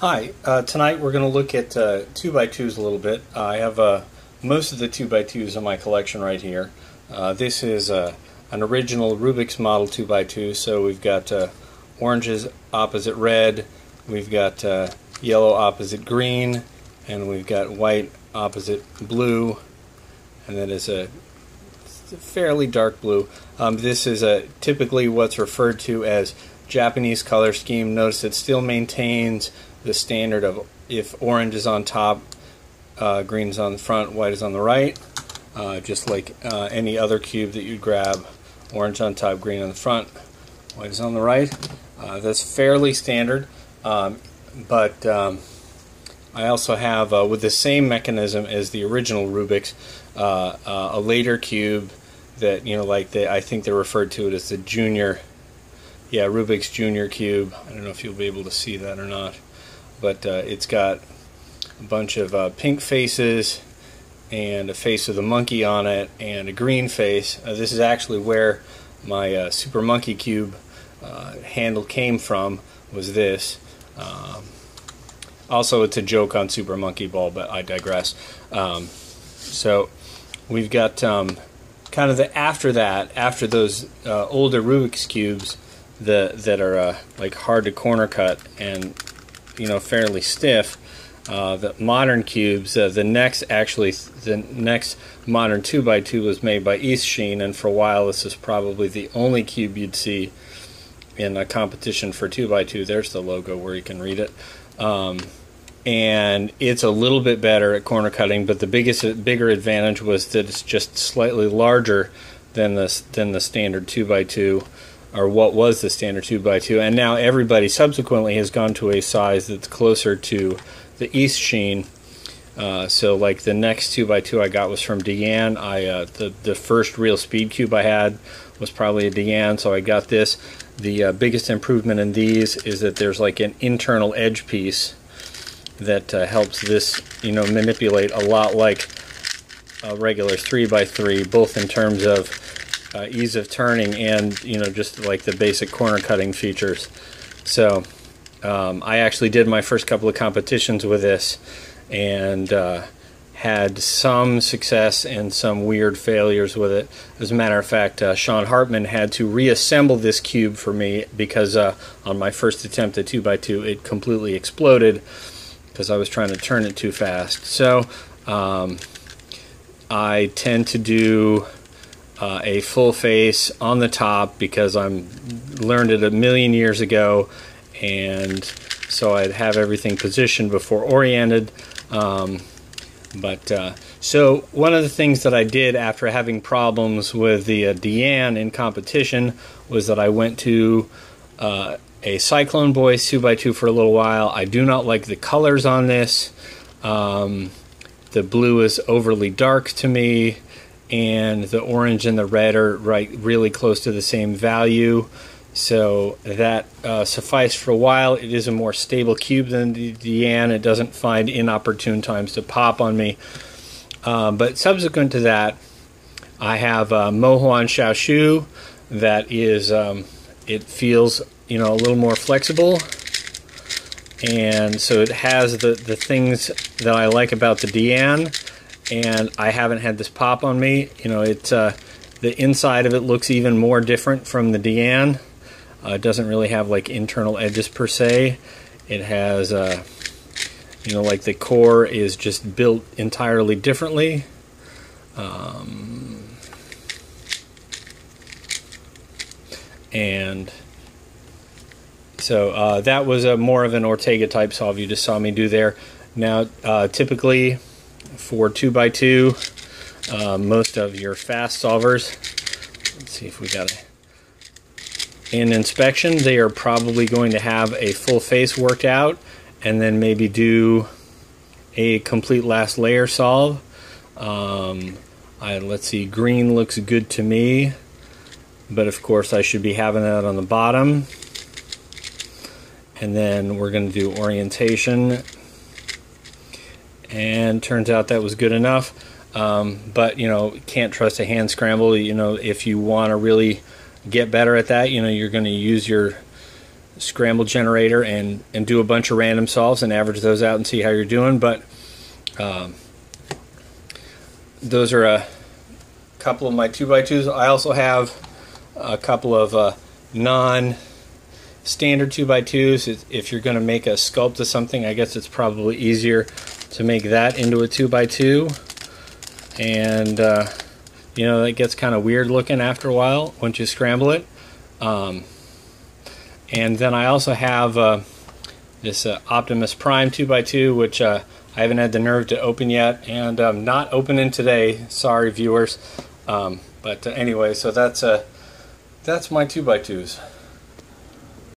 Hi, tonight we're going to look at 2x2s a little bit. I have most of the 2x2s in my collection right here. This is an original Rubik's model 2x2, so we've got oranges opposite red, we've got yellow opposite green, and we've got white opposite blue, and that is a fairly dark blue. This is typically what's referred to as Japanese color scheme. Notice it still maintains the standard of if orange is on top, green is on the front, white is on the right, just like any other cube that you'd grab. Orange on top, green on the front, white is on the right. That's fairly standard, but I also have, with the same mechanism as the original Rubik's, a later cube that, I think they're referred to it as the junior, Rubik's Junior cube. I don't know if you'll be able to see that or not, but it's got a bunch of pink faces and a face of the monkey on it and a green face. This is actually where my Super Monkey Cube handle came from, was this. Also, it's a joke on Super Monkey Ball, but I digress. So we've got kind of after those older Rubik's Cubes that are like hard to corner cut and fairly stiff. The modern cubes, the next modern 2x2 was made by Isshin, and for a while this is probably the only cube you'd see in a competition for 2x2. There's the logo where you can read it. And it's a little bit better at corner cutting, but the bigger advantage was that it's just slightly larger than the standard 2x2, or what was the standard 2x2, and now everybody subsequently has gone to a size that's closer to the Isshin. So like the next 2x2 I got was from Diane. The first real speed cube I had was probably a Diane, so I got this. The biggest improvement in these is that there's like an internal edge piece that helps this manipulate a lot like a regular 3x3, both in terms of ease of turning and just like the basic corner cutting features. So I actually did my first couple of competitions with this and had some success and some weird failures with it. As a matter of fact, Sean Hartman had to reassemble this cube for me because on my first attempt at 2x2 it completely exploded because I was trying to turn it too fast. So I tend to do a full face on the top because I learned it a million years ago, and so I'd have everything positioned before oriented. So one of the things that I did after having problems with the Diane in competition was that I went to a Cyclone Boys 2x2 for a little while. I do not like the colors on this. The blue is overly dark to me, and the orange and the red are really close to the same value. So that sufficed for a while. It is a more stable cube than the Diane. It doesn't find inopportune times to pop on me. But subsequent to that, I have Mohuan Xiaoshu that is, it feels a little more flexible, and so it has the things that I like about the Diane, and I haven't had this pop on me. The inside of it looks even more different from the Diane. It doesn't really have like internal edges per se. It has like the core is just built entirely differently. And so that was more of an Ortega type solve you just saw me do there. Now typically for 2x2, most of your fast solvers, let's see if we got it in inspection, they are probably going to have a full face worked out and then maybe do a complete last layer solve. Let's see, green looks good to me, but of course I should be having that on the bottom. And then we're going to do orientation, and turns out that was good enough. But can't trust a hand scramble. If you want to really get better at that, you're going to use your scramble generator and do a bunch of random solves and average those out and see how you're doing. But those are a couple of my 2x2s. I also have a couple of non-standard 2x2s. If you're going to make a sculpt of something, I guess it's probably easier to make that into a 2x2. And you know, that gets kind of weird looking after a while once you scramble it. And then I also have this Optimus Prime 2x2, which I haven't had the nerve to open yet, and I'm not opening today. Sorry, viewers. But anyway, so that's my 2x2s.